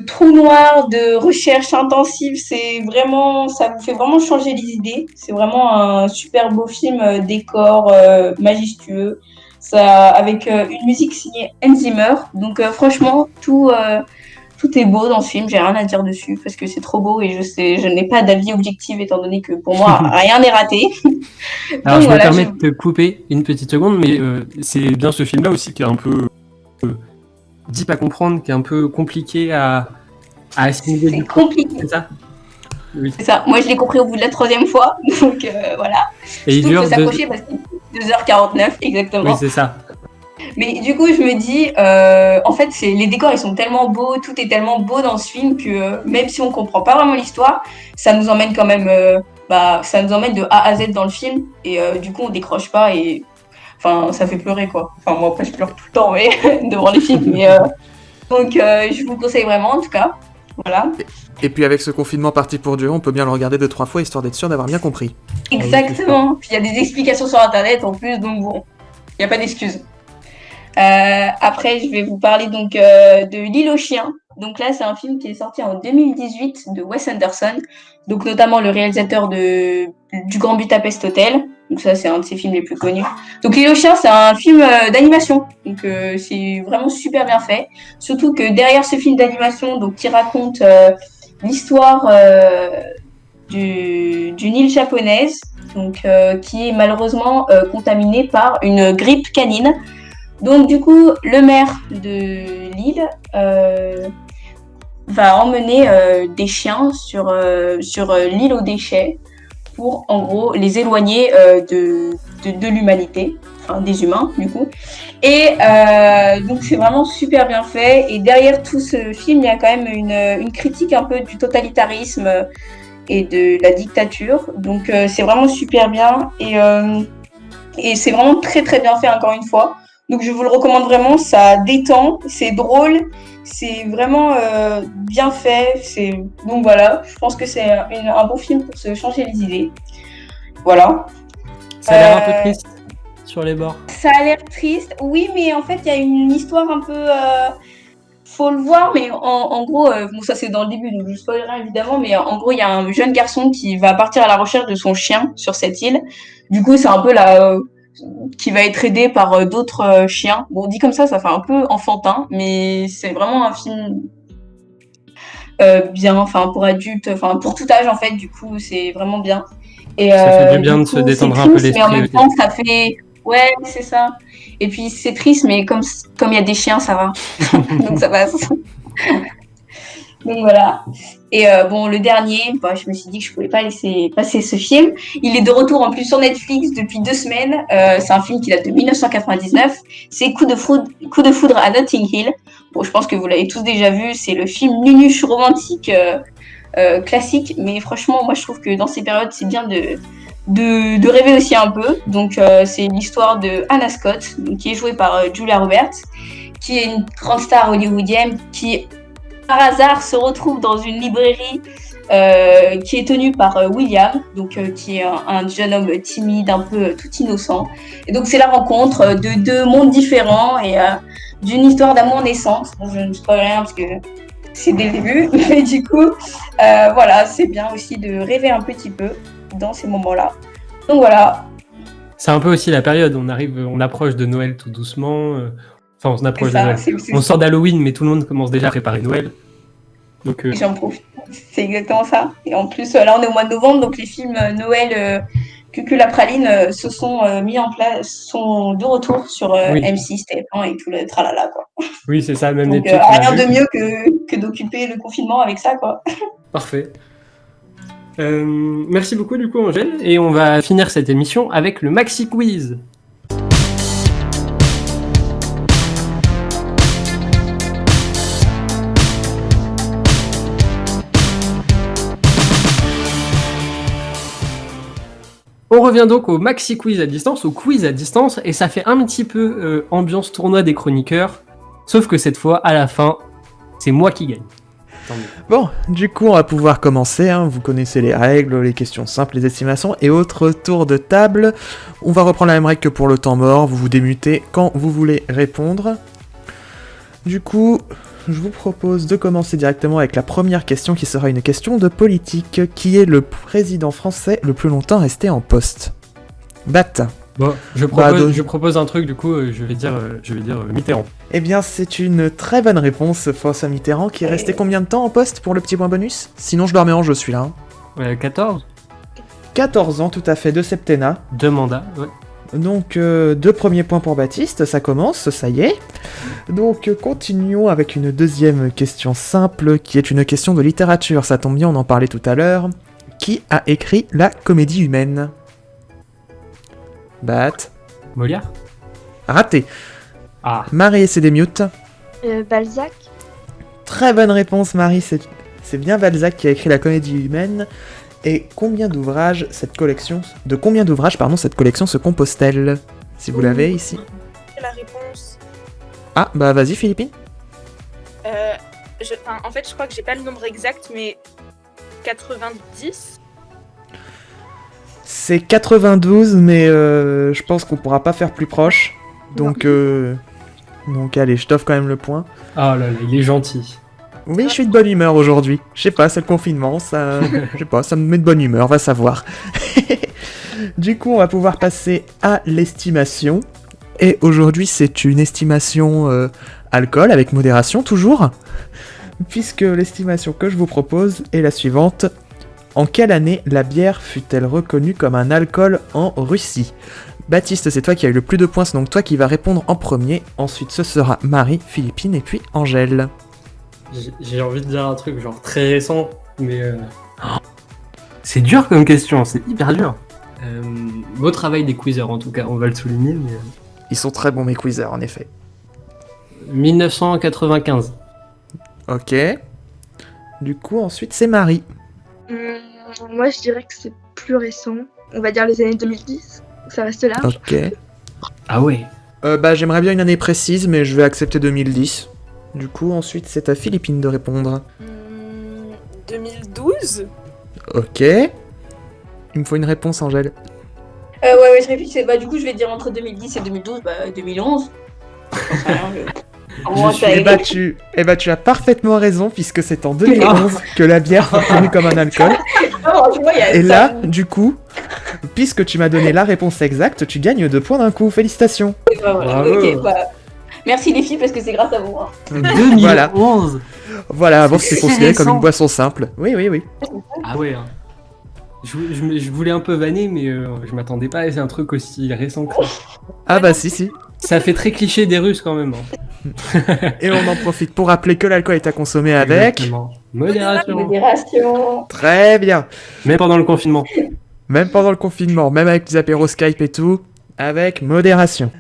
trous noirs, de recherches intensives. Ça vous fait vraiment changer les idées. C'est vraiment un super beau film, décor majestueux, ça, avec une musique signée Hans Zimmer. Donc franchement, tout est beau dans ce film, j'ai rien à dire dessus parce que c'est trop beau et je n'ai pas d'avis objectif étant donné que pour moi, rien n'est raté. Alors, Donc, je me voilà, permets de te couper une petite seconde, mais c'est bien ce film-là aussi qui est un peu deep à comprendre, qui est un peu compliqué à assimiler. C'est du coup. compliqué. C'est ça? Oui. C'est ça. Moi, je l'ai compris au bout de la 3e fois. Donc, voilà. Et il Surtout qu'il dure faut s'accrocher parce qu'il est 2h49, exactement. Oui, c'est ça. Mais du coup, je me dis, en fait, les décors, ils sont tellement beaux, tout est tellement beau dans ce film que même si on comprend pas vraiment l'histoire, ça nous emmène quand même, ça nous emmène de A à Z dans le film. Et du coup, on décroche pas et, enfin, ça fait pleurer, quoi. Enfin, moi, après, je pleure tout le temps, mais devant les films. Mais, donc, je vous le conseille vraiment, en tout cas. Voilà. Et puis avec ce confinement parti pour durer, on peut bien le regarder 2-3 fois, histoire d'être sûr d'avoir bien compris. Exactement. Puis il y a des explications sur Internet en plus, donc bon, il n'y a pas d'excuses. Après, je vais vous parler donc de L'île aux chiens. Donc là, c'est un film qui est sorti en 2018 de Wes Anderson, donc notamment le réalisateur du Grand Budapest Hotel. Donc ça, c'est un de ses films les plus connus. Donc L'île aux chiens, c'est un film d'animation, donc c'est vraiment super bien fait. Surtout que derrière ce film d'animation, donc qui raconte l'histoire d'une île japonaise, donc qui est malheureusement contaminée par une grippe canine. Donc du coup, le maire de l'île va emmener des chiens sur l'île aux déchets pour en gros les éloigner de l'humanité, enfin des humains du coup. Et donc c'est vraiment super bien fait. Et derrière tout ce film, il y a quand même une critique un peu du totalitarisme et de la dictature. Donc c'est vraiment super bien et c'est vraiment très très bien fait encore une fois. Donc je vous le recommande vraiment, ça détend, c'est drôle, c'est vraiment bien fait. Donc voilà, je pense que c'est un bon film pour se changer les idées. Voilà. Ça a l'air un peu triste sur les bords. Ça a l'air triste, oui, mais en fait il y a une histoire un peu... faut le voir, mais en gros, bon ça c'est dans le début, donc je spoilerai évidemment, mais en gros il y a un jeune garçon qui va partir à la recherche de son chien sur cette île. Du coup c'est un peu qui va être aidé par d'autres chiens. Bon, dit comme ça fait un peu enfantin, mais c'est vraiment un film bien, enfin pour adultes, enfin pour tout âge en fait. Du coup, c'est vraiment bien. Et ça fait du bien de coup, se détendre c'est un peu triste, l'esprit. mais en même temps, ça fait, ouais, c'est ça. Et puis c'est triste, mais comme il y a des chiens, ça va. Donc ça passe. Donc voilà. Et bon, le dernier, je me suis dit que je pouvais pas laisser passer ce film. Il est de retour en plus sur Netflix depuis 2 semaines. C'est un film qui date de 1999. C'est Coup de foudre à Notting Hill. Bon, je pense que vous l'avez tous déjà vu. C'est le film nunuche romantique classique. Mais franchement, moi, je trouve que dans ces périodes, c'est bien de rêver aussi un peu. Donc, c'est l'histoire de Anna Scott, donc, qui est jouée par Julia Roberts, qui est une grande star hollywoodienne, qui par hasard se retrouve dans une librairie qui est tenue par William, donc qui est un jeune homme timide, un peu tout innocent. Et donc c'est la rencontre de 2 mondes différents et d'une histoire d'amour naissante. Bon, je ne spoil rien parce que c'est dès le début, mais du coup, voilà, c'est bien aussi de rêver un petit peu dans ces moments-là. Donc voilà. C'est un peu aussi la période, on approche de Noël tout doucement. Enfin, on approche de Noël. On sort d'Halloween, mais tout le monde commence déjà à préparer Noël. Donc, j'en profite. C'est exactement ça. Et en plus, là, on est au mois de novembre, donc les films Noël, Cucu la praline se sont mis en place, sont de retour sur M6, TF1 et tout le tralala, quoi. Oui, c'est ça, même donc, Netflix. Rien de mieux que d'occuper le confinement avec ça, quoi. Parfait. Merci beaucoup, du coup, Angèle. Et on va finir cette émission avec le Maxi Quiz. On revient donc au maxi quiz à distance, au quiz à distance, et ça fait un petit peu ambiance tournoi des chroniqueurs, sauf que cette fois, à la fin, c'est moi qui gagne. Tant mieux. Bon, du coup, on va pouvoir commencer. Hein. Vous connaissez les règles, les questions simples, les estimations et autres tours de table. On va reprendre la même règle que pour le temps mort. Vous vous démutez quand vous voulez répondre. Du coup, je vous propose de commencer directement avec la première question qui sera une question de politique. Qui est le président français le plus longtemps resté en poste? Bat. Bon, je propose un truc, du coup, je vais dire Mitterrand. Eh bien, c'est une très bonne réponse, François Mitterrand, qui est resté combien de temps en poste pour le petit point bonus? Sinon, je le remets en jeu celui-là. Hein. 14 14 ans, tout à fait, de septennat. 2 mandats, ouais. Donc, 2 premiers points pour Baptiste, ça commence, ça y est. Donc, continuons avec une deuxième question simple, qui est une question de littérature. Ça tombe bien, on en parlait tout à l'heure. Qui a écrit la comédie humaine? Bat. Molière. Raté. Ah. Marie, c'est des mutes. Balzac. Très bonne réponse, Marie. C'est bien Balzac qui a écrit la comédie humaine. Et combien d'ouvrages cette collection se compose-t-elle? Si vous l'avez ici. La réponse. Ah, bah vas-y, Philippine. En fait, je crois que j'ai pas le nombre exact, mais 90. C'est 92, mais je pense qu'on pourra pas faire plus proche. Donc allez, je t'offre quand même le point. Oh là là, il est gentil. Oui, je suis de bonne humeur aujourd'hui. Je sais pas, c'est le confinement, ça... je sais pas, ça me met de bonne humeur, va savoir. Du coup, on va pouvoir passer à l'estimation. Et aujourd'hui, c'est une estimation alcool, avec modération, toujours. Puisque l'estimation que je vous propose est la suivante. En quelle année la bière fut-elle reconnue comme un alcool en Russie? Baptiste, c'est toi qui as eu le plus de points, c'est donc toi qui vas répondre en premier. Ensuite, ce sera Marie, Philippine et puis Angèle. J'ai envie de dire un truc genre très récent, mais c'est dur comme question, c'est hyper dur. Beau travail des quizzers en tout cas, on va le souligner. Mais... Ils sont très bons mes quizzers en effet. 1995. Ok. Du coup ensuite c'est Marie. Moi je dirais que c'est plus récent. On va dire les années 2010. Ça reste large. Ok. Ah ouais. J'aimerais bien une année précise mais je vais accepter 2010. Du coup, ensuite, c'est à Philippine de répondre. 2012. Ok. Il me faut une réponse, Angèle. Ouais, je réfléchis. Du coup, je vais dire entre 2010 et 2012, 2011. Tu as parfaitement raison, puisque c'est en 2011 que la bière fut reconnue comme un alcool. Et là, du coup, puisque tu m'as donné la réponse exacte, tu gagnes 2 points d'un coup. Félicitations. Bravo. Ok, merci les filles, parce que c'est grâce à vous. Hein. 2011. Voilà, avant c'était considéré récent. comme une boisson simple. Oui. Ah ouais. Hein. Je voulais un peu vanner, mais je m'attendais pas à un truc aussi récent que ça. Ah bah si. Ça fait très cliché des Russes quand même. Hein. Et on en profite pour rappeler que l'alcool est à consommer avec... Exactement. Modération. Très bien. Mais pendant le confinement. Même pendant le confinement, même avec les apéros Skype et tout, avec modération.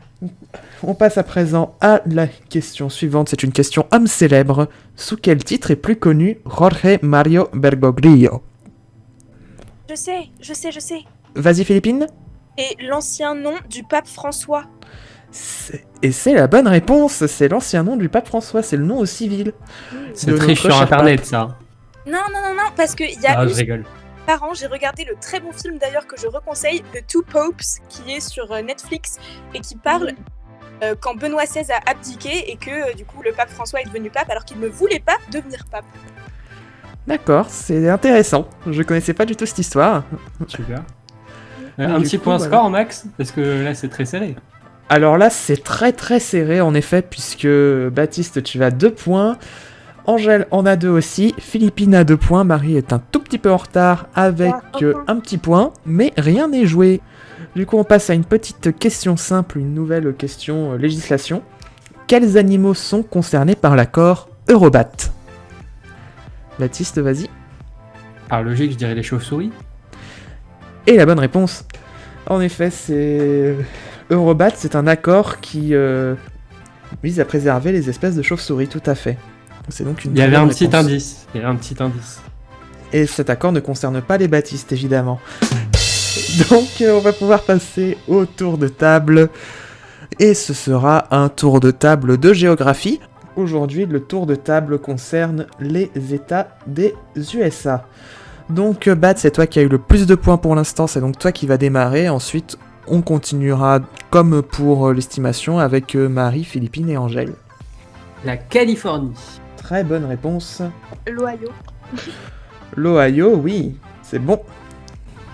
On passe à présent à la question suivante. C'est une question homme célèbre. Sous quel titre est plus connu Jorge Mario Bergoglio? Je sais. Vas-y Philippine. Et l'ancien nom du pape François. Et c'est la bonne réponse. C'est l'ancien nom du pape François. C'est le nom au civil. C'est très sur internet ça. Non, parce qu'il y a je rigole. Par an, j'ai regardé le très bon film d'ailleurs que je reconseille, The Two Popes, qui est sur Netflix et qui parle quand Benoît XVI a abdiqué et que du coup le pape François est devenu pape alors qu'il ne voulait pas devenir pape. D'accord, c'est intéressant. Je connaissais pas du tout cette histoire. Super. Un petit point score, Max, parce que là c'est très serré. Alors là c'est très très serré en effet, puisque Baptiste tu as 2 points. Angèle en a 2 aussi, Philippine a 2 points, Marie est un tout petit peu en retard avec un petit point, mais rien n'est joué. Du coup on passe à une petite question simple, une nouvelle question législation. Quels animaux sont concernés par l'accord Eurobat? Baptiste, vas-y. Par logique, je dirais les chauves-souris. Et la bonne réponse. En effet, c'est... Eurobat, c'est un accord qui vise à préserver les espèces de chauves-souris, tout à fait. C'est donc une Il y avait un petit réponse. indice. Et cet accord ne concerne pas les baptistes, évidemment. Donc, on va pouvoir passer au tour de table. Et ce sera un tour de table de géographie. aujourd'hui, le tour de table concerne les États des USA. Donc, Bat, c'est toi qui as eu le plus de points pour l'instant, c'est donc toi qui vas démarrer. Ensuite, on continuera comme pour l'estimation avec Marie, Philippine et Angèle. La Californie. Très bonne réponse. L'Ohio. L'Ohio, oui, c'est bon.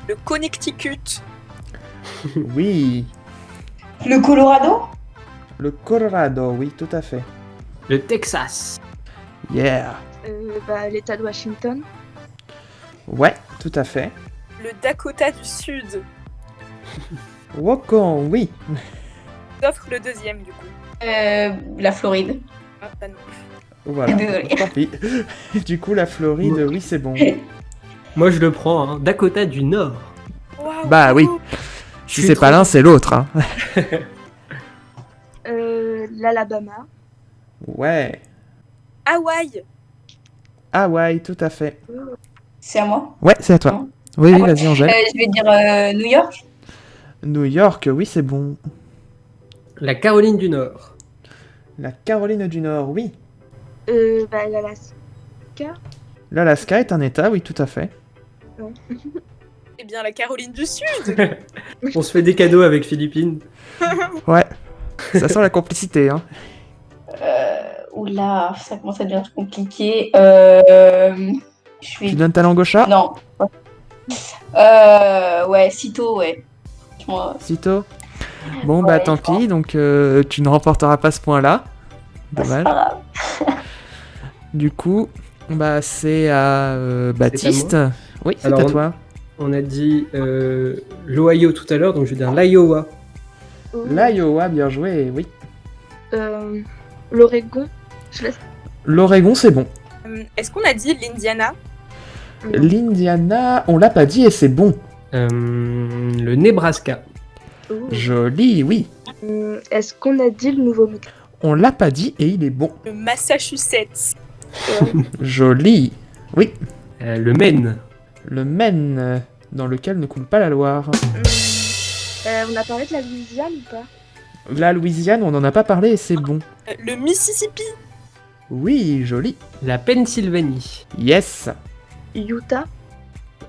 Le Connecticut. Oui. Le Colorado? Le Colorado, oui, tout à fait. Le Texas. Yeah. L'État de Washington. Ouais, tout à fait. Le Dakota du Sud. Wokon, oui. J'offre le deuxième du coup. La Floride. Ah, bah non. Voilà, Désolée. tant pis. Du coup, la Floride, oui, c'est bon. Moi, je le prends, hein. Dakota du Nord. Waouh, Bah oui. bravo. Si c'est pas l'un, c'est l'autre. Hein. L'Alabama. Ouais. Hawaï. Hawaï, tout à fait. C'est à moi? Ouais, c'est à toi. Non. Oui, Ah oui, ouais. vas-y, Angèle. Je vais dire New York. New York, oui, c'est bon. La Caroline du Nord. La Caroline du Nord, oui. L'Alaska. L'Alaska est un état, oui, tout à fait. Eh bien, la Caroline du Sud. On se fait des cadeaux avec Philippine. Ouais. Ça sent la complicité, hein. Oula, ça commence à devenir compliqué. Je vais... Tu donnes ta langue au chat? Non. Ouais, sitôt, ouais. Moi, Sitôt. Bon, bah Ouais, tant je crois. pis, donc tu ne remporteras pas ce point-là. c'est Dommage. pas grave. Du coup, bah c'est à Baptiste. Oui, c'est Alors, à toi. On a dit l'Ohio tout à l'heure, donc je vais dire l'Iowa. L'Iowa, bien joué, oui. L'Oregon. Je laisse. L'Oregon, c'est bon. Est-ce qu'on a dit l'Indiana? L'Indiana, on l'a pas dit et c'est bon. Le Nebraska. Joli, oui. Est-ce qu'on a dit le Nouveau-Mexique? On l'a pas dit et il est bon. Le Massachusetts. Joli. Oui. Le Maine. Le Maine, dans lequel ne coule pas la Loire. On a parlé de la Louisiane ou pas? La Louisiane, on n'en a pas parlé et c'est bon. Le Mississippi. Oui, joli. La Pennsylvanie. Yes. Utah.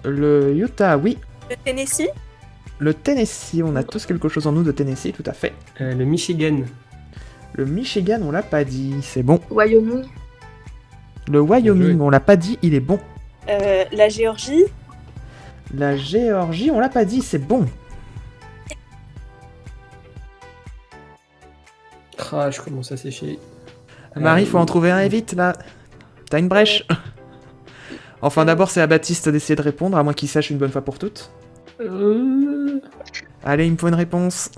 Le Utah, oui. Le Tennessee. Le Tennessee, on a tous quelque chose en nous de Tennessee, tout à fait. Le Michigan. Le Michigan, on l'a pas dit, c'est bon. Wyoming. Le Wyoming, Bien joué. on l'a pas dit, il est bon. La Géorgie. La Géorgie, on l'a pas dit, c'est bon. Ah, je commence à sécher. Marie, faut en trouver un et vite, là. T'as une brèche. Enfin, d'abord, c'est à Baptiste d'essayer de répondre, à moins qu'il sache une bonne fois pour toutes. Allez, il me faut une réponse.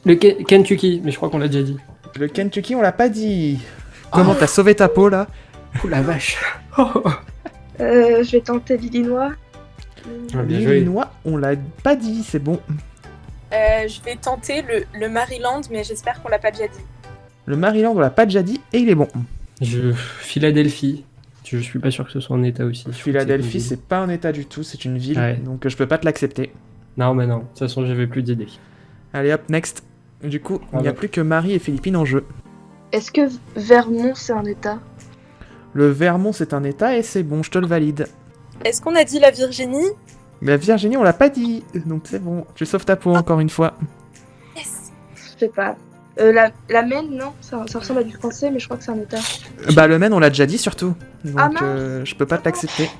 Le Kentucky, mais je crois qu'on l'a déjà dit. Le Kentucky, on l'a pas dit. Comment t'as sauvé ta peau, là? Oh la vache. Je vais tenter l'Illinois. Ah, bien joué. L'Illinois, on l'a pas dit, c'est bon. Je vais tenter le Maryland, mais j'espère qu'on l'a pas déjà dit. Le Maryland, on l'a pas déjà dit, et il est bon. Philadelphie. Je suis pas sûr que ce soit un état aussi. Philadelphie, C'est une ville. c'est pas un état du tout, c'est une ville, Ouais. donc je peux pas te l'accepter. Non, mais non. De toute façon, j'avais plus d'idées. Allez hop, next. Du coup, il n'y a ouais. plus que Marie et Philippine en jeu. Est-ce que Vermont c'est un état? Le Vermont, c'est un état, et c'est bon, je te le valide. Est-ce qu'on a dit la Virginie? La Virginie, on l'a pas dit, donc c'est bon. Tu sauves ta peau encore une fois. Yes. Je sais pas. La Maine, non, ça ressemble à du français, mais je crois que c'est un état. Bah le Maine, on l'a déjà dit surtout. Donc Ah, mince. je peux pas te l'accepter.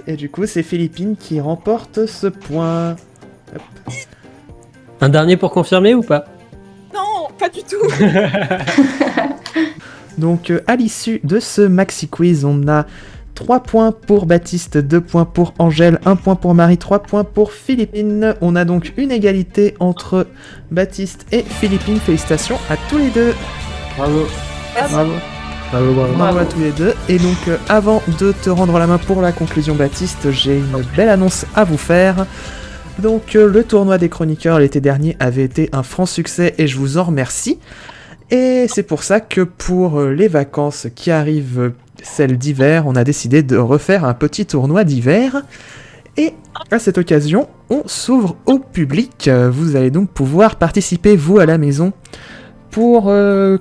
Et du coup, c'est Philippine qui remporte ce point. Hop. Un dernier pour confirmer ou pas? Non, pas du tout. Donc à l'issue de ce maxi quiz, on a 3 points pour Baptiste, 2 points pour Angèle, 1 point pour Marie, 3 points pour Philippine. On a donc une égalité entre Baptiste et Philippine. Félicitations à tous les deux. Bravo. Bravo. Bravo, bravo. Bravo à tous les deux. Et donc, avant de te rendre la main pour la conclusion, Baptiste, j'ai une belle annonce à vous faire. Donc, le tournoi des chroniqueurs l'été dernier avait été un franc succès et je vous en remercie. Et c'est pour ça que pour les vacances qui arrivent, celles d'hiver, on a décidé de refaire un petit tournoi d'hiver. Et à cette occasion, on s'ouvre au public. Vous allez donc pouvoir participer, vous, à la maison, Pour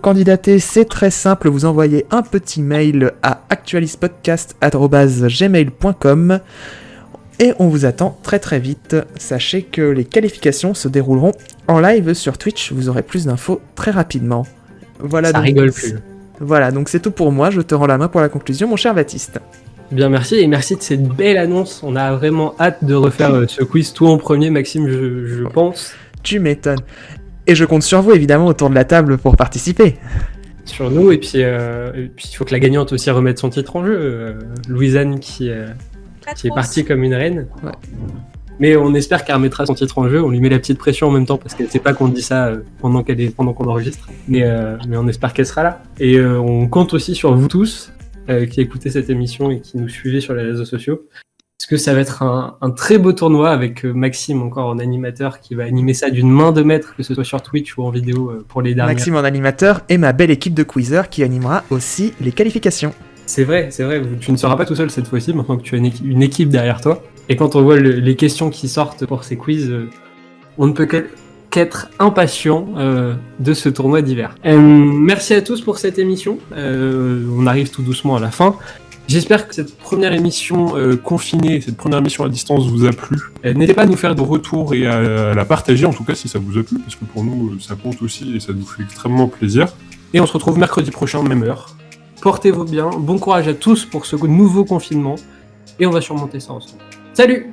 candidater, c'est très simple, vous envoyez un petit mail à actualispodcast@gmail.com et on vous attend très très vite. Sachez que les qualifications se dérouleront en live sur Twitch, vous aurez plus d'infos très rapidement. Voilà, Ça donc, rigole plus. Voilà, donc c'est tout pour moi, je te rends la main pour la conclusion, mon cher Baptiste. Bien, merci, et merci de cette belle annonce. On a vraiment hâte de refaire ce quiz, toi en premier, Maxime, je pense. Tu m'étonnes. Et je compte sur vous, évidemment, autour de la table pour participer. Sur nous, et puis il faut que la gagnante aussi remette son titre en jeu. Louisanne qui est partie comme une reine. Ouais. Mais on espère qu'elle remettra son titre en jeu, on lui met la petite pression en même temps parce qu'elle sait pas qu'on dit ça pendant qu'on enregistre. Mais on espère qu'elle sera là. Et on compte aussi sur vous tous qui écoutez cette émission et qui nous suivez sur les réseaux sociaux. Parce que ça va être un très beau tournoi avec Maxime encore en animateur qui va animer ça d'une main de maître, que ce soit sur Twitch ou en vidéo pour les dernières. Maxime en animateur et ma belle équipe de quizers qui animera aussi les qualifications. C'est vrai, tu ne seras pas tout seul cette fois-ci, maintenant que tu as une équipe derrière toi. Et quand on voit les questions qui sortent pour ces quiz, on ne peut qu'être impatient de ce tournoi d'hiver. Merci à tous pour cette émission, on arrive tout doucement à la fin. J'espère que cette première émission confinée, cette première émission à distance vous a plu. N'hésitez pas à nous faire de retours et à la partager, en tout cas si ça vous a plu, parce que pour nous ça compte aussi et ça nous fait extrêmement plaisir. Et on se retrouve mercredi prochain, même heure. Portez-vous bien, bon courage à tous pour ce nouveau confinement, et on va surmonter ça ensemble. Salut!